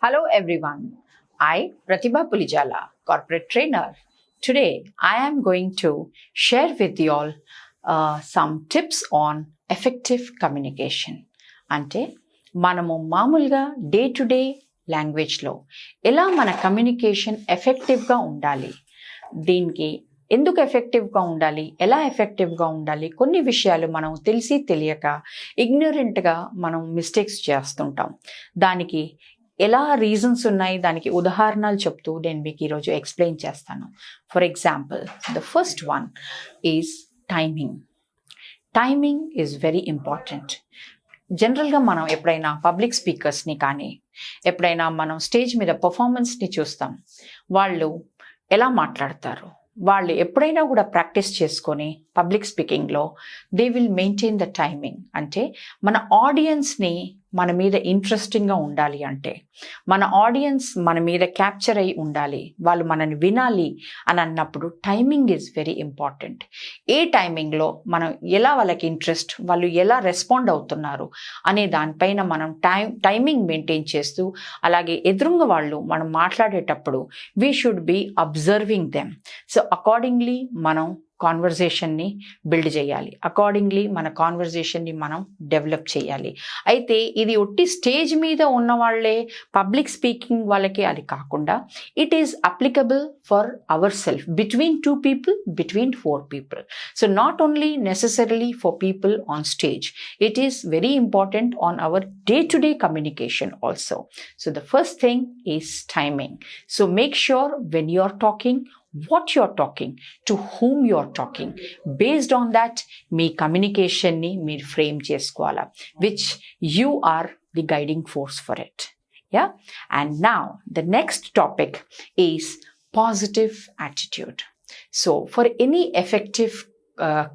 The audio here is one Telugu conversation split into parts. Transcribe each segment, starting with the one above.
Hello everyone. I, Pratibha Pulijala, corporate trainer. Today I am going to share with you all some tips on effective communication. అంటే మనము మామూలుగా డే టు డే లాంగ్వేజ్లో ఎలా మన కమ్యూనికేషన్ ఎఫెక్టివ్గా ఉండాలి, దీనికి ఎందుకు ఎఫెక్టివ్గా ఉండాలి, ఎలా ఎఫెక్టివ్గా ఉండాలి, కొన్ని విషయాలు మనం తెలిసి తెలియక ఇగ్నోరెంట్గా మనం మిస్టేక్స్ చేస్తుంటాం. దానికి ఎలా రీజన్స్ ఉన్నాయి, దానికి ఉదాహరణలు చెప్తూ నేను మీకు ఈరోజు ఎక్స్ప్లెయిన్ చేస్తాను. For example, the first one is timing. Timing is very important. జనరల్గా మనం ఎప్పుడైనా పబ్లిక్ స్పీకర్స్ని కానీ ఎప్పుడైనా మనం స్టేజ్ మీద పర్ఫార్మెన్స్ని చూస్తాం. వాళ్ళు ఎలా మాట్లాడతారు, వాళ్ళు ఎప్పుడైనా కూడా ప్రాక్టీస్ చేసుకొని పబ్లిక్ స్పీకింగ్లో they will maintain the timing. అంటే మన ఆడియన్స్ని మన మీద ఇంట్రెస్టింగ్గా ఉండాలి, అంటే మన ఆడియన్స్ మన మీద క్యాప్చర్ అయి ఉండాలి, వాళ్ళు మనని వినాలి అని అన్నప్పుడు టైమింగ్ ఈజ్ వెరీ ఇంపార్టెంట్. ఏ టైమింగ్లో మనం ఎలా వాళ్ళకి ఇంట్రెస్ట్, వాళ్ళు ఎలా రెస్పాండ్ అవుతున్నారు అనే దానిపైన మనం టైమింగ్ మెయింటైన్ చేస్తూ, అలాగే ఎదురుంగా వాళ్ళు మనం మాట్లాడేటప్పుడు we should be observing them. So accordingly మనం కాన్వర్జేషన్ని బిల్డ్ చేయాలి, అకార్డింగ్లీ మన కాన్వర్జేషన్ని మనం డెవలప్ చేయాలి. అయితే ఇది ఒట్టి స్టేజ్ మీద ఉన్న వాళ్ళే పబ్లిక్ స్పీకింగ్ వాళ్ళకి అది కాకుండా it is applicable for our self, between two people, between four people. So not only necessarily for people on stage, it is very important on hour day-to-day communication also. So the first thing is timing. So make sure when you are talking, what you are talking, to whom you are talking. Based on that, మీ కమ్యూనికేషన్ని మీరు ఫ్రేమ్ చేసుకోవాలా, which you are the guiding force for it. Yeah. And now the next topic is positive attitude. So for any effective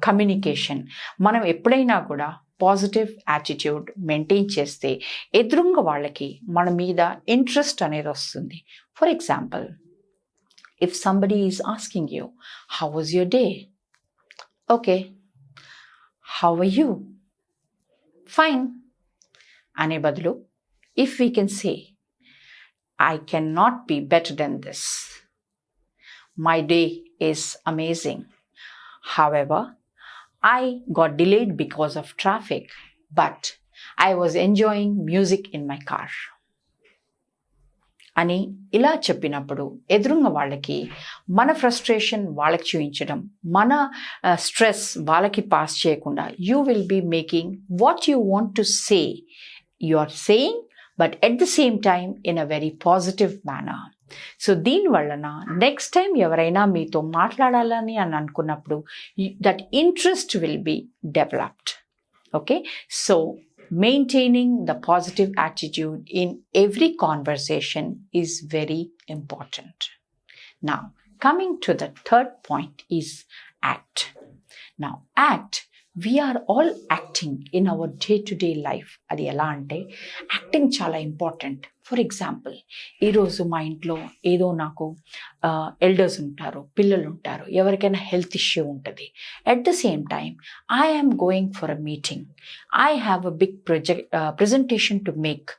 communication, మనం ఎప్పుడైనా కూడా పాజిటివ్ యాటిట్యూడ్ మెయింటైన్ చేస్తే ఎదురుంగ వాళ్ళకి మన మీద ఇంట్రెస్ట్ అనేది వస్తుంది. For example, if somebody is asking you, how was your day? Okay. How are you? Fine. అనే బదులు if we can say, I cannot be better than this. My day is amazing. However, I got delayed because of traffic, but I was enjoying music in my car. అని ఇలా చెప్పినప్పుడు ఎదురుంగ వాళ్ళకి మన ఫ్రస్ట్రేషన్ వాళ్ళకి చూపించడం, మన స్ట్రెస్ వాళ్ళకి పాస్ చేయకుండా you will be making what you want to say. You are saying but at the same time in a very positive manner. So దీనివలన నెక్స్ట్ టైం ఎవరైనా మీతో మాట్లాడాలని అని అనుకున్నప్పుడు that interest will be developed. Okay, so maintaining the positive attitude in every conversation is very important. Now, coming to the third point is act. Now, act. We are all acting in our day-to-day life. అది ఎలా అంటే యాక్టింగ్ చాలా ఇంపార్టెంట్. ఫర్ ఎగ్జాంపుల్, ఈరోజు మా ఇంట్లో ఏదో నాకు ఎల్డర్స్ ఉంటారు, పిల్లలు ఉంటారు, ఎవరికైనా హెల్త్ ఇష్యూ ఉంటుంది. At the same time I am going for a meeting, I have a big presentation to make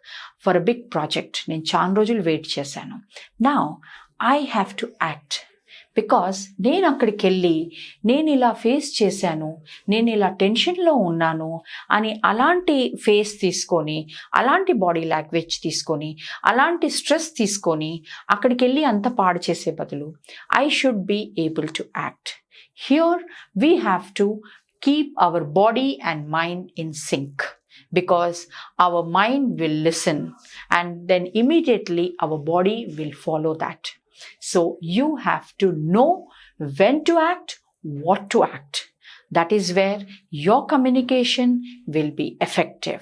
for a big project. నేను చాలా రోజులు వెయిట్ చేశాను. Now I have to act, because నేను అక్కడికి వెళ్ళి నేను ఇలా ఫేస్ చేశాను, నేను ఇలా టెన్షన్లో ఉన్నాను అని అలాంటి ఫేస్ తీసుకొని, అలాంటి బాడీ లాంగ్వేజ్ తీసుకొని, అలాంటి స్ట్రెస్ తీసుకొని అక్కడికి వెళ్ళి అంత పాడు చేసే బదులు I should be able to act. Here we have to keep our body and mind in sync, because our mind will listen and then immediately our body will follow that. So you have to know when to act, what to act. That is where your communication will be effective.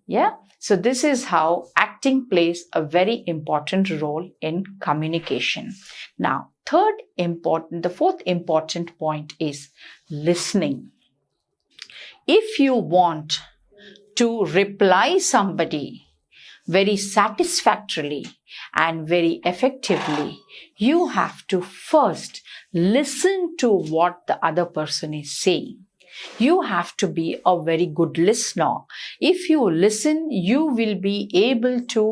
Yeah. So this is how acting plays a very important role in communication. Now, the fourth important point is listening. If you want to reply somebody very satisfactorily and very effectively, you have to first listen to what the other person is saying. You have to be a very good listener. If you listen, you will be able to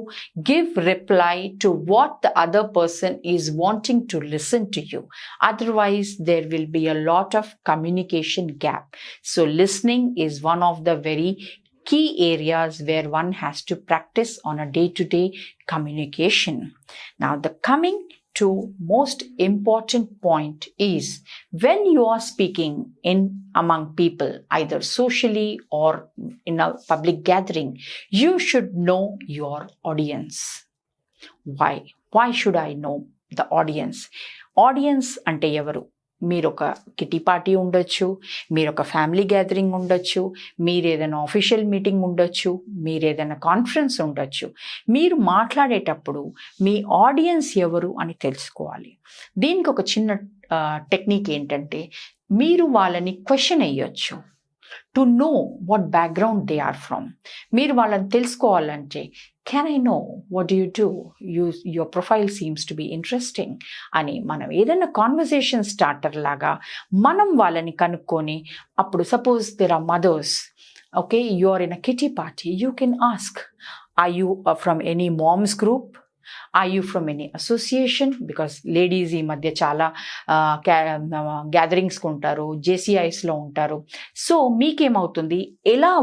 give reply to what the other person is wanting to listen to you. Otherwise, there will be a lot of communication gap. So listening is one of the very key areas where one has to practice on a day-to-day communication. Now, the coming to most important point is when you are speaking in among people, either socially or in a public gathering, you should know your audience. Why should I know the audience? Audience ante evaru? మీరు ఒక కిటీ పార్టీ ఉండొచ్చు, మీరు ఒక ఫ్యామిలీ గ్యాదరింగ్ ఉండొచ్చు, మీరు ఏదైనా ఆఫీషియల్ మీటింగ్ ఉండొచ్చు, మీరు ఏదైనా కాన్ఫరెన్స్ ఉండొచ్చు. మీరు మాట్లాడేటప్పుడు మీ ఆడియన్స్ ఎవరు అని తెలుసుకోవాలి. దీనికి ఒక చిన్న టెక్నిక్ ఏంటంటే, మీరు వాళ్ళని క్వశ్చన్ వేయొచ్చు to know what background they are from. మీరు వాళ్ళని తెలుసుకోవాలంటే, can I know what do you do? Your profile seems to be interesting అని మనం ఏదైనా కాన్వర్సేషన్ స్టార్టర్ లాగా మనం వాళ్ళని కనుక్కొని, అప్పుడు suppose there are mothers, okay, you are in a kitty party, you can ask, are you from any moms group? Are you from any association? Because ladies ఈ మధ్య చాలా గ్యాదరింగ్స్కి ఉంటారు, జేసీఐస్లో ఉంటారు. సో మీకేమవుతుంది,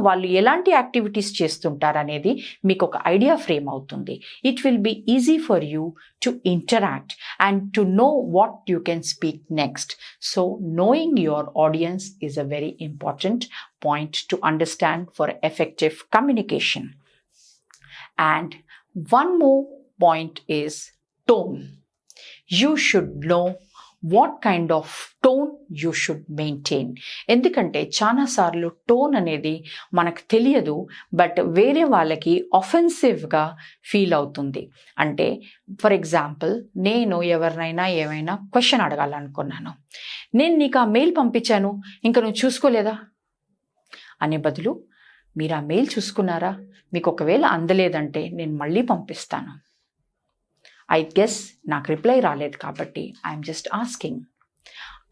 వాళ్ళు ఎలాంటి యాక్టివిటీస్ చేస్తుంటారు అనేది మీకు ఒక ఐడియా ఫ్రేమ్ అవుతుంది. It will be easy for you to interact and to know what you can speak next. So knowing your audience is a very important point to understand for effective communication. And one more point is tone. You should know what kind of tone you should maintain. ఎందుకంటే చాలా సార్లు టోన్ అనేది మనకు తెలియదు, బట్ వేరే వాళ్ళకి ఆఫెన్సివ్గా ఫీల్ అవుతుంది. అంటే ఫర్ ఎగ్జాంపుల్, నేను ఎవరినైనా ఏమైనా క్వశ్చన్ అడగాలనుకున్నాను, నేను నీకు ఆ మెయిల్ పంపించాను, ఇంకా నువ్వు చూసుకోలేదా అనే బదులు, మీరు ఆ మెయిల్ చూసుకున్నారా, మీకు ఒకవేళ అందలేదంటే నేను మళ్ళీ పంపిస్తాను, ఐ గెస్ నాకు రిప్లై రాలేదు కాబట్టి ఐఎమ్ జస్ట్ ఆస్కింగ్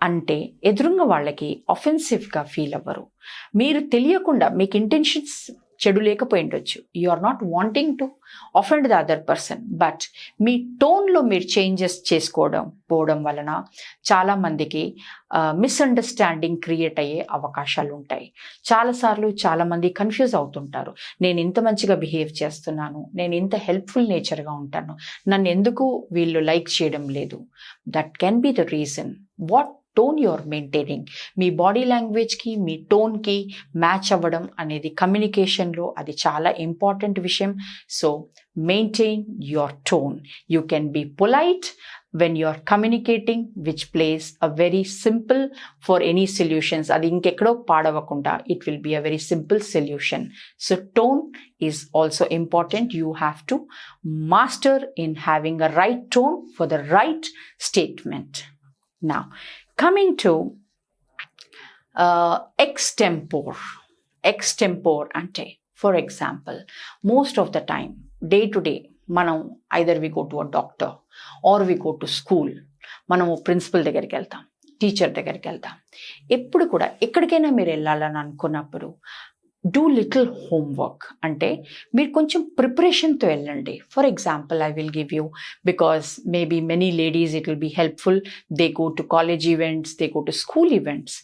అంటే ఎదురుంగా వాళ్ళకి ఆఫెన్సివ్గా ఫీల్ అవ్వరు. మీరు తెలియకుండా, మీకు ఇంటెన్షన్స్ చెడు లేకపోయి ఉండొచ్చు, you are not wanting to offend the other person, but మీ టోన్లో మీరు చేంజెస్ పోవడం వలన చాలామందికి మిస్అండర్స్టాండింగ్ క్రియేట్ అయ్యే అవకాశాలు ఉంటాయి. చాలాసార్లు చాలామంది కన్ఫ్యూజ్ అవుతుంటారు, నేను ఇంత మంచిగా బిహేవ్ చేస్తున్నాను, నేను ఇంత హెల్ప్ఫుల్ నేచర్గా ఉంటాను, నన్ను ఎందుకు వీళ్ళు లైక్ చేయడం లేదు. That can be the reason what tone you're maintaining. మీ బాడీ లాంగ్వేజ్కి మీ టోన్కి మ్యాచ్ అవ్వడం అనేది కమ్యూనికేషన్లో అది చాలా ఇంపార్టెంట్ విషయం. So maintain your tone. You can be polite when you are communicating, which plays a very simple for any solutions. Adi inkekado paadavakunda, it will be a very simple solution. So tone is also important. You have to master in having a right tone for the right statement. Now, coming to extempore. Extempore ante, for example, most of the time, day to day, మనం either we go to a doctor or we go to school. మనము ప్రిన్సిపల్ దగ్గరికి వెళ్తాం, టీచర్ దగ్గరికి వెళ్తాం. ఎప్పుడు కూడా ఎక్కడికైనా మీరు వెళ్ళాలని అనుకున్నప్పుడు డూ లిటిల్ హోంవర్క్. అంటే మీరు కొంచెం ప్రిపరేషన్తో వెళ్ళండి. For example, I will give you, because maybe many ladies it will be helpful. They go to college events, they go to school events.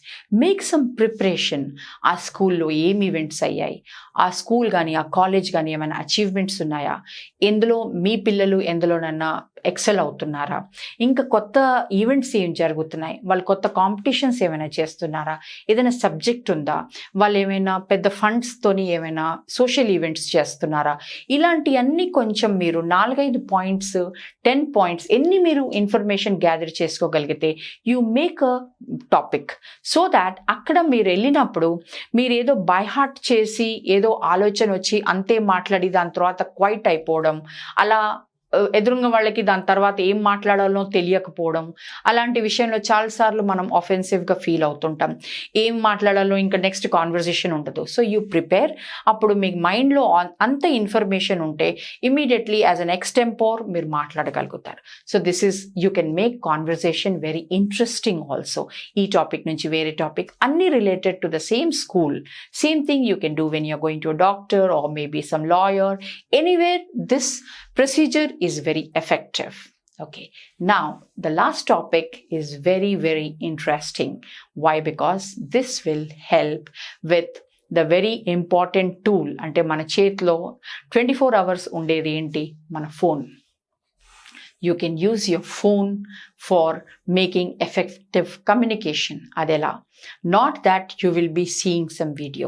Make some preparation. ఆ స్కూల్లో ఏం ఈవెంట్స్ అయ్యాయి, ఆ స్కూల్ కానీ ఆ కాలేజ్ కానీ ఏమైనా అచీవ్మెంట్స్ ఉన్నాయా, ఎందులో మీ పిల్లలు ఎందులోనన్నా ఎక్సెల్ అవుతున్నారా, ఇంకా కొత్త ఈవెంట్స్ ఏం జరుగుతున్నాయి, వాళ్ళు కొత్త కాంపిటీషన్స్ ఏమైనా చేస్తున్నారా, ఏదైనా సబ్జెక్ట్ ఉందా, వాళ్ళు ఏమైనా పెద్ద ఫండ్స్తోని ఏమైనా సోషల్ ఈవెంట్స్ చేస్తున్నారా, ఇలాంటివన్నీ కొంచెం మీరు 4-5 పాయింట్స్, 10 పాయింట్స్ ఎన్ని మీరు ఇన్ఫర్మేషన్ గ్యాదర్ చేసుకోగలిగితే you make a topic. So that అక్కడ మీరు వెళ్ళినప్పుడు మీరు ఏదో బై హార్ట్ చేసి ఏదో ఆలోచన వచ్చి అంతే మాట్లాడి దాని తర్వాత క్వైట్ అయిపోవడం, అలా ఎదురుంగ వాళ్ళకి దాని తర్వాత ఏం మాట్లాడాలో తెలియకపోవడం, అలాంటి విషయంలో చాలాసార్లు మనం ఆఫెన్సివ్గా ఫీల్ అవుతుంటాం. ఏం మాట్లాడాలో ఇంకా నెక్స్ట్ కాన్వర్జేషన్ ఉండదు. So you prepare. అప్పుడు మీ మైండ్లో అంత ఇన్ఫర్మేషన్ ఉంటే ఇమీడియట్లీ యాజ్ అన్ ఎక్స్టెంపోర్ మీరు మాట్లాడగలుగుతారు. So this is you can make conversation very interesting also. ఈ టాపిక్ నుంచి వేరే టాపిక్ అన్నీ related to the same school. Same thing you can do when you're going to a doctor or maybe some lawyer. Anywhere, this procedure is very effective. Okay, now the last topic is very, very interesting. Why? Because this will help with the very important tool. Ante mana chetlo 24 hours undedi enti mana phone. You can use your phone for making effective communication. Adela. Not that you will be seeing some video.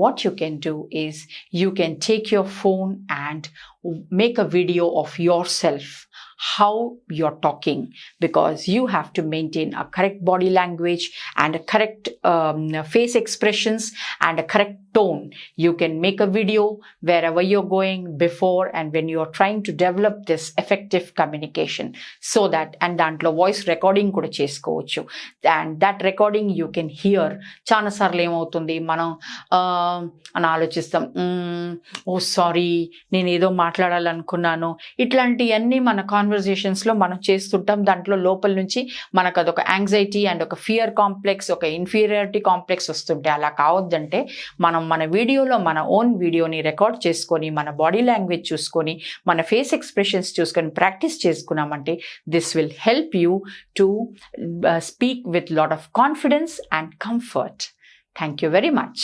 What you can do is you can take your phone and make a video of yourself, how you're talking, because you have to maintain a correct body language and a correct face expressions and a correct tone. You can make a video wherever you're going before and when you're trying to develop this effective communication, so that and dantlo voice recording kuda chesukovachu, and that recording you can hear. Chana sarlu emautundi manam అని ఆలోచిస్తాం. ఓ సారీ, నేను ఏదో మాట్లాడాలనుకున్నాను. ఇట్లాంటివన్నీ మన కాన్వర్జేషన్స్లో మనం చేస్తుంటాం. దాంట్లో లోపల నుంచి మనకు అదొక యాంగ్జైటీ అండ్ ఒక ఫియర్ కాంప్లెక్స్, ఒక ఇన్ఫీరియారిటీ కాంప్లెక్స్ వస్తుంటే అలా కావద్దంటే మనం మన వీడియోలో మన ఓన్ వీడియోని రికార్డ్ చేసుకొని మన బాడీ లాంగ్వేజ్ చూసుకొని మన ఫేస్ ఎక్స్ప్రెషన్స్ చూసుకొని ప్రాక్టీస్ చేసుకున్నామంటే this will help you to speak with lot of confidence and comfort. Thank you very much.